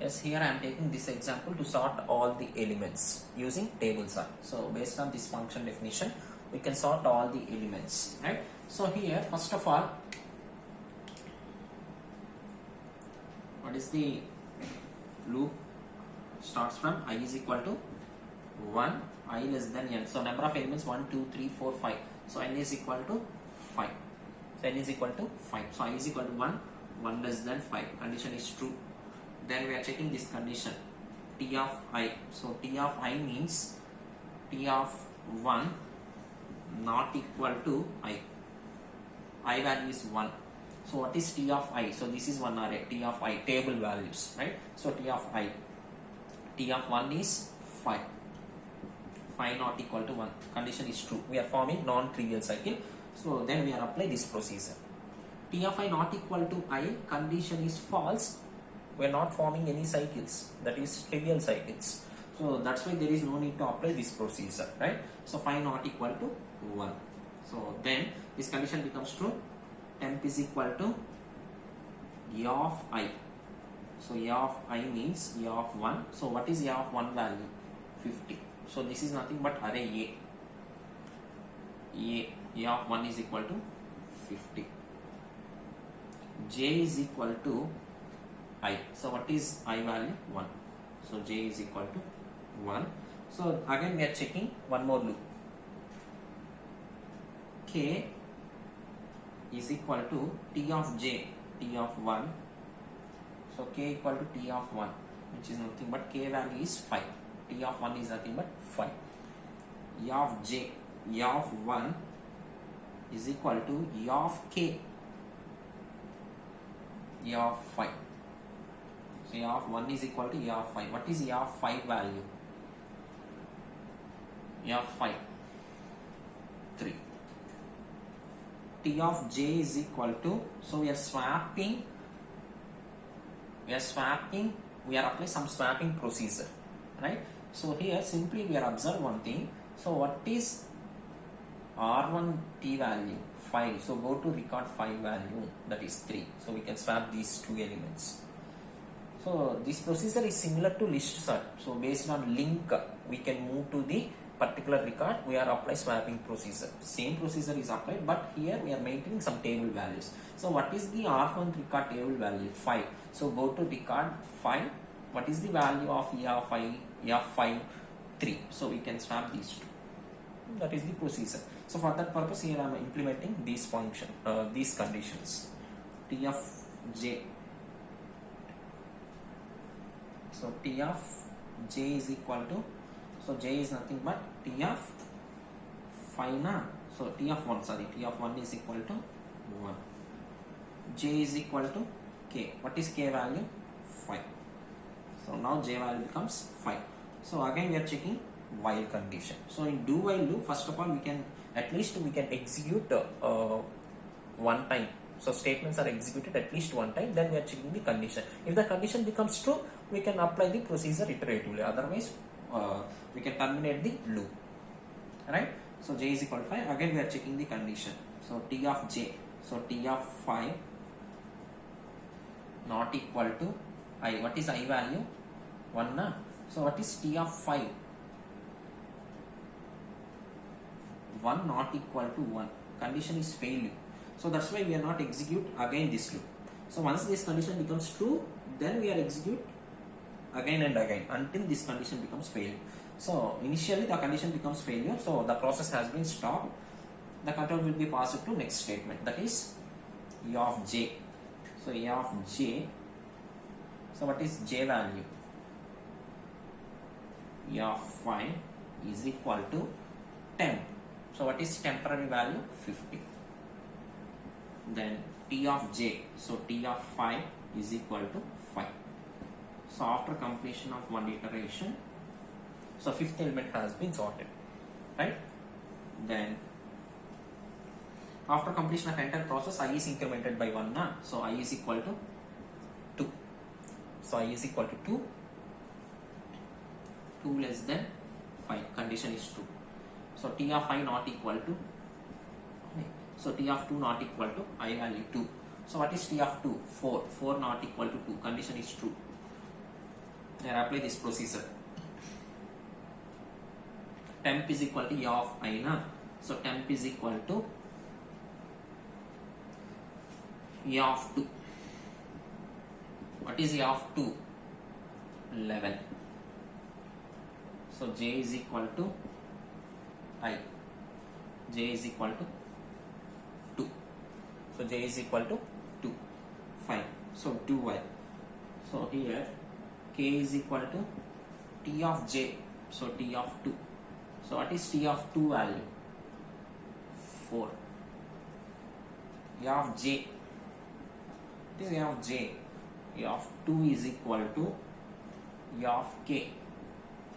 Yes, here I am taking this example to sort all the elements using table sort. So based on this function definition, we can sort all the elements, right? So here, first of all, what is the loop? Starts from I is equal to 1, I less than n. So number of elements 1, 2, 3, 4, 5. So n is equal to 5. So n is equal to 5. So I is equal to 1, 1 less than 5. Condition is true. Then we are checking this condition, T of I. So T of I means T of 1 not equal to I. I value is 1. So what is T of I? So this is one array, T of I, table values, right? So T of I, T of 1 is 5. 5 not equal to 1. Condition is true. We are forming non-trivial cycle. So then we are apply this procedure. T of I not equal to I, condition is false. We are not forming any cycles, that is trivial cycles. So that's why there is no need to apply this procedure, right? So 5 not equal to 1. So then this condition becomes true. Temp is equal to A of I. So A of I means A of 1. So what is A of 1 value? 50. So this is nothing but array A. A of 1 is equal to 50. J is equal to I. So what is I value? 1. So J is equal to 1. So again we are checking one more loop. K is equal to T of J, T of 1. So K equal to T of 1, which is nothing but K value is 5. T of 1 is nothing but 5. E of J, E of 1 is equal to E of K, E of 5. So E of 1 is equal to E of 5. What is E of 5 value? E of 5, 3. T of J is equal to, so we are swapping, we are applying some swapping procedure, right? So here simply we are observe one thing. So what is R1 T value? 5. So go to record 5 value, that is 3. So we can swap these two elements. So this procedure is similar to list sort. So based on link, we can move to the particular record. We are apply swapping procedure. Same procedure is applied, but here we are maintaining some table values. So what is the R1 record table value? 5. So go to record 5. What is the value of E of 5? E of 5, 3. So we can swap these two. That is the procedure. So for that purpose, here I am implementing these function, these conditions. T of J. So T of J is equal to, so J is nothing but T of 5 na. So T of 1, sorry, T of 1 is equal to 1. J is equal to K. What is K value? 5. So now J value becomes 5. So again we are checking while condition. So in do while loop, first of all we can execute one time. So statements are executed at least one time, then we are checking the condition. If the condition becomes true, we can apply the procedure iteratively. Otherwise, we can terminate the loop. Right? So J is equal to 5. Again, we are checking the condition. So T of J. So T of 5 not equal to I. What is I value? 1 na. So what is T of 5? 1 not equal to 1. Condition is failure. So that's why we are not execute again this loop. So once this condition becomes true, then we are execute again and again until this condition becomes failure. So initially the condition becomes failure, so the process has been stopped. The control will be passed to next statement, that is E of J. So E of J. So what is J value? E of 5 is equal to temp. So what is temporary value? 50. Then T of J. So T of 5 is equal to 5. So after completion of one iteration, so fifth element has been sorted, right? Then after completion of entire process, I is incremented by 1 na. So I is equal to 2. So I is equal to 2. 2 less than 5. Condition is true. So T of 5 not equal to, so T of 2 not equal to I value 2. So what is T of 2? 4. 4 not equal to 2. Condition is true. Here apply this procedure. Temp is equal to A of I na. So temp is equal to A of 2. What is A of 2? 11. So J is equal to I. J is equal to 2. So J is equal to 2. Fine. So 2y. So here K is equal to T of J. So T of 2. So what is T of 2 value? 4. A of J. What is A of J? A of 2 is equal to A of K.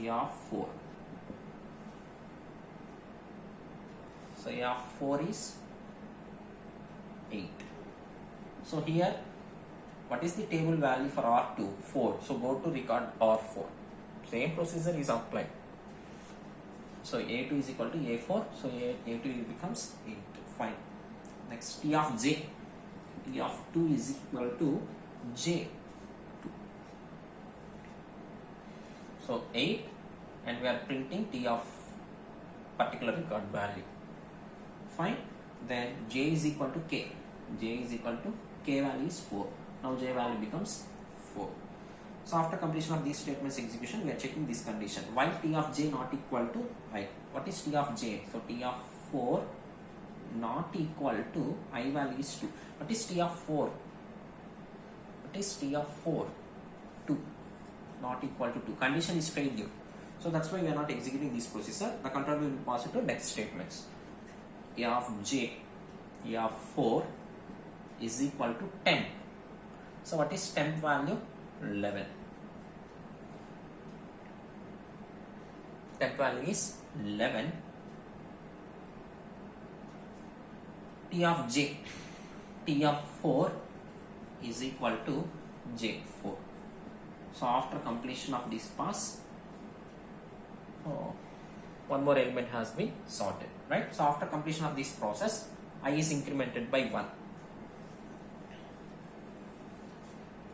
A of 4. So A of 4 is 8. So here, what is the table value for R2? 4. So go to record R4. Same procedure is applied. So A2 is equal to A4. So A2 becomes 8. Fine. Next, T of J. T of 2 is equal to J2. So 8, and we are printing T of particular record value. Fine. Then J is equal to K. J is equal to K value is 4. Now J value becomes 4. So after completion of these statements execution, we are checking this condition. While T of J not equal to I. What is T of J? So T of 4 not equal to I value is 2. What is T of 4? What is T of 4? 2. Not equal to 2. Condition is failure. So that's why we are not executing this procedure. The control will pass it to next statements. A of J, A of 4 is equal to 10. So what is temp value? 11. Temp value is 11. T of J, T of 4 is equal to J4. So after completion of this pass, one more element has been sorted, right? So after completion of this process, I is incremented by 1.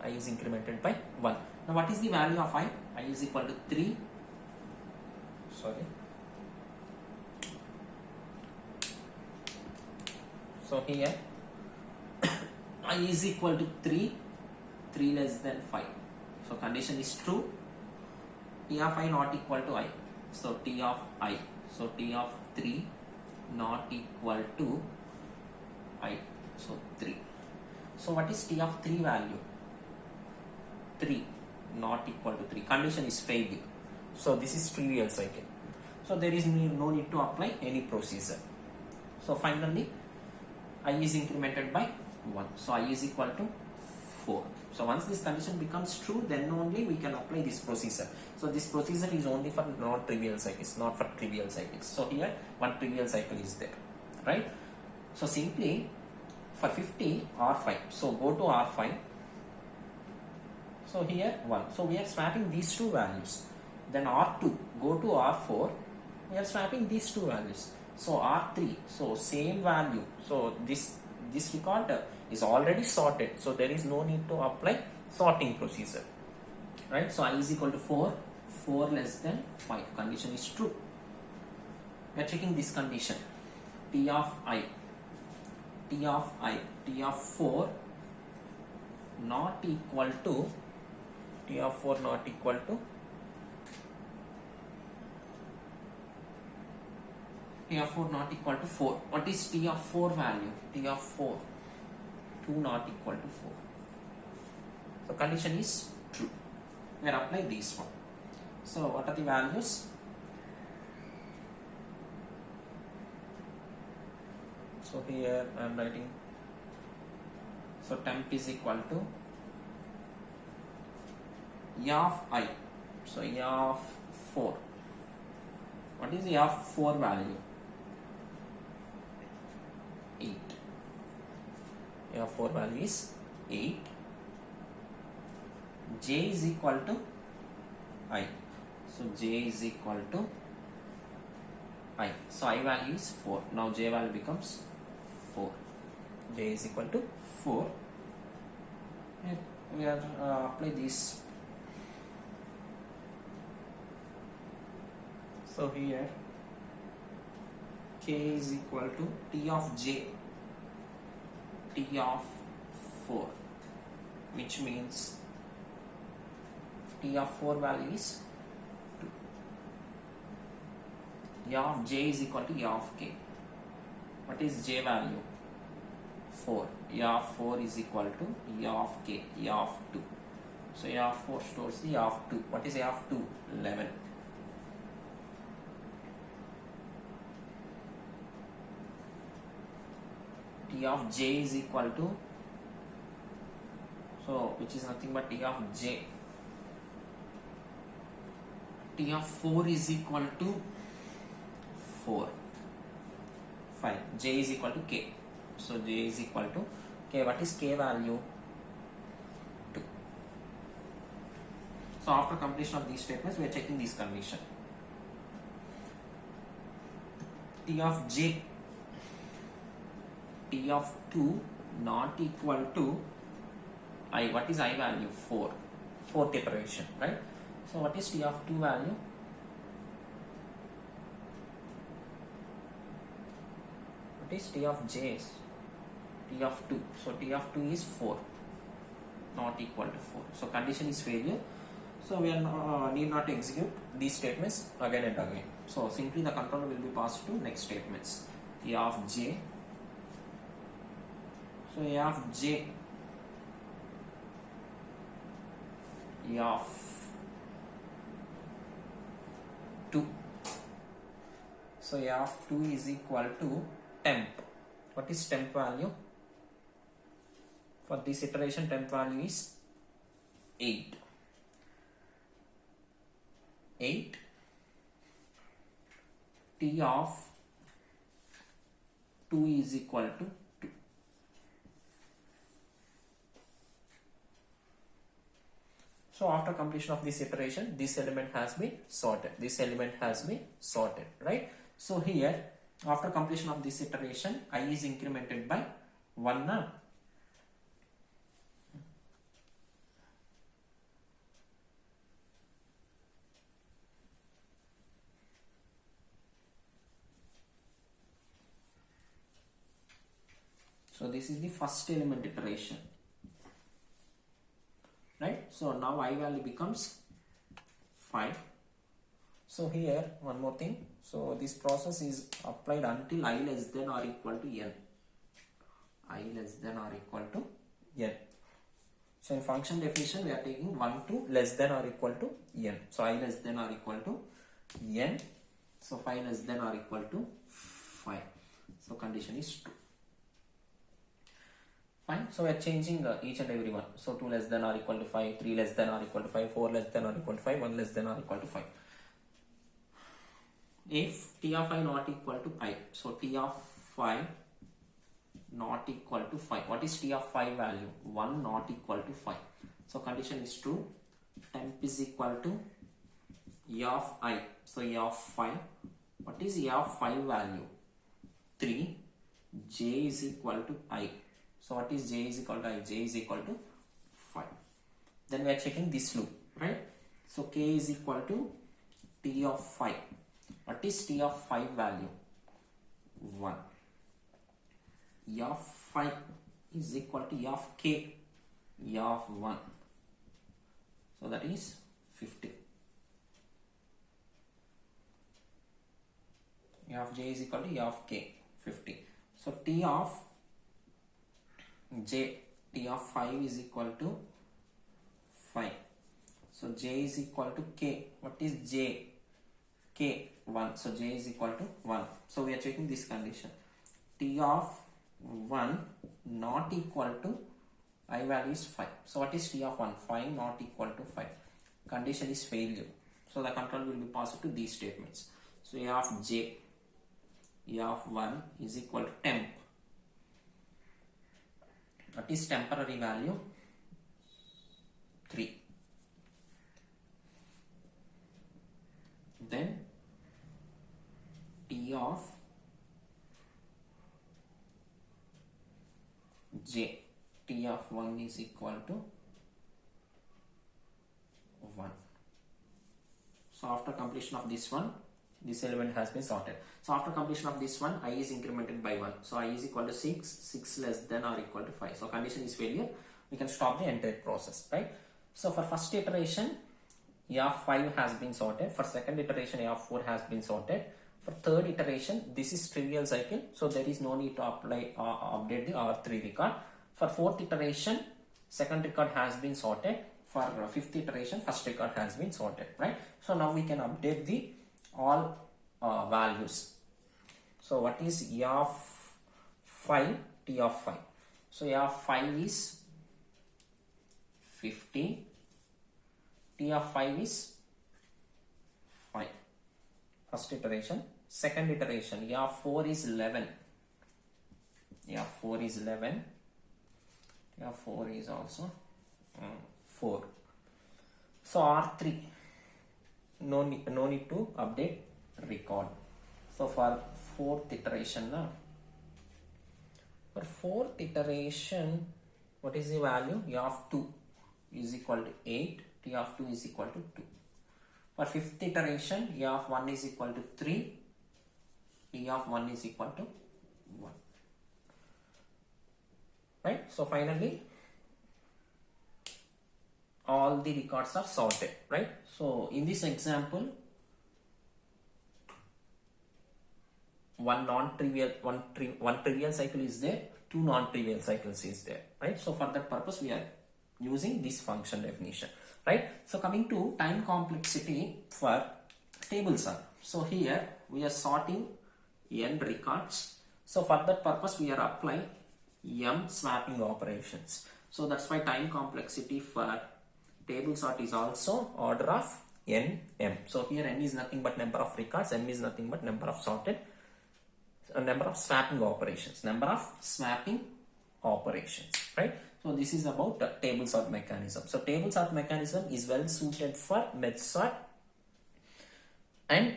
I is incremented by 1. Now what is the value of I? I is equal to 3. Sorry. So here I is equal to 3, 3 less than 5. So condition is true. T of I not equal to I. So T of I. So T of 3 not equal to I. So 3. So what is T of 3 value? 3 not equal to 3. Condition is failure. So this is trivial cycle. So there is no need to apply any procedure. So finally I is incremented by 1. So I is equal to 4. So once this condition becomes true, then only we can apply this procedure. So this procedure is only for non-trivial cycles, not for trivial cycles. So here one trivial cycle is there, right? So simply for 50 R5. So go to R5. So here 1. So we are swapping these two values. Then R2, go to R4. We are swapping these two values. So R3, so same value. So this record is already sorted. So there is no need to apply sorting procedure, right? So I is equal to 4. 4 less than 5. Condition is true. We are checking this condition. T of I. T of I. T of 4 not equal to. T of 4 not equal to. T of 4 not equal to 4. What is T of 4 value? T of 4. 2 not equal to 4. So condition is true. We are applying this one. So what are the values? So here I am writing. So temp is equal to A of I. So A of 4. What is A of 4 value? 8. A of 4 value is 8. J is equal to I. So J is equal to I. So I value is 4. Now J value becomes 4. J is equal to 4. And we are apply this So here k is equal to t of j, t of 4, which means t of 4 value is 2. E of j is equal to E of k. What is j value? 4. E of 4 is equal to E of k, E of 2. So E of 4 stores E of 2. What is E of 2? 11. T of j is equal to, so which is nothing but T of j. T of 4 is equal to 4. Fine. J is equal to k. So j is equal to k. What is k value? 2. So after completion of these statements, we are checking this condition. T of j, T of 2 not equal to I. What is I value? 4. Fourth iteration, right? So what is T of 2 value? What is T of j is? T of 2. So T of 2 is 4, not equal to 4. So condition is failure. So we are need not execute these statements again and again. So simply the controller will be passed to next statements. E of j. So E of j, E of 2. So E of 2 is equal to temp. What is temp value? For this iteration, temp value is 8. 8. T of 2 is equal to 2. So after completion of this iteration, this element has been sorted. This element has been sorted, right? So here, after completion of this iteration, I is incremented by 1 now. So this is the first element iteration, right? So now I value becomes 5. So here one more thing. So this process is applied until I less than or equal to n. I less than or equal to n. So in function definition we are taking 1 to less than or equal to n. So I less than or equal to n. So 5 less than or equal to 5. So condition is 2. Fine. So we are changing each and every one. So 2 less than or equal to 5, 3 less than or equal to 5, 4 less than or equal to 5, 1 less than or equal to 5. If T of I not equal to I, so T of 5 not equal to 5. What is T of 5 value? 1 not equal to 5. So condition is true. Temp is equal to E of I. So E of 5. What is E of 5 value? 3. J is equal to I. So what is J is equal to I? J is equal to 5. Then we are checking this loop, right? So K is equal to T of 5. What is T of 5 value? 1. E of 5 is equal to E of K, E of 1. So that is 50. E of J is equal to E of K, 50. So T of J, T of 5 is equal to 5. So J is equal to K. What is J? K, 1. So J is equal to 1. So we are checking this condition. T of 1 not equal to I value is 5. So what is T of 1? 5 not equal to 5. Condition is failure. So the control will be passed to these statements. So E of J, E of 1 is equal to temp. What is temporary value? 3. Then T of J, T of 1 is equal to 1. So after completion of this one, This element has been sorted. So after completion of this one, I is incremented by 1. So I is equal to 6, 6 less than or equal to 5. So condition is failure. We can stop the entire process, right? So for first iteration, A of 5 has been sorted. For second iteration, A of 4 has been sorted. For third iteration, this is trivial cycle, so there is no need to apply update the R3 record. For fourth iteration, second record has been sorted. For fifth iteration, first record has been sorted, right? So now we can update the all values. So what is A of 5, T of 5? So A of 5 is 50, T of 5 is 5. First iteration. Second iteration, A of 4 is 11. A of 4 is 11. A of 4 is also 4. So R3, no need to update record. So for fourth iteration, for fourth iteration, what is the value? A of 2 is equal to 8. T of 2 is equal to 2. For fifth iteration, A of 1 is equal to 3. T of 1 is equal to 1. Right? So finally, all the records are sorted. Right? So in this example, one trivial cycle is there, two non-trivial cycles is there. Right? So for that purpose, we are using this function definition. Right? So coming to time complexity for table sort. So here we are sorting n records. So for that purpose we are applying m swapping operations. So that's why time complexity for table sort is also order of n m. So here n is nothing but number of records, m is nothing but number of sorted, number of swapping operations, right? So this is about the table sort mechanism. So table sort mechanism is well suited for merge sort and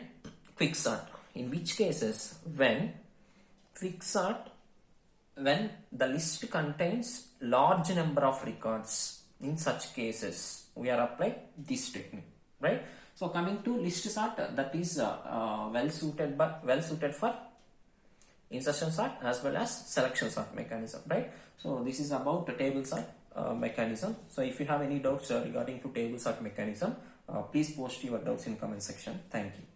quick sort. In which cases, when the list contains large number of records, in such cases we are applying this technique, right? So coming to list sort, that is well suited for insertion sort as well as selection sort mechanism, right? So this is about the table sort mechanism. So if you have any doubts regarding to table sort mechanism, please post your doubts in comment section. Thank you.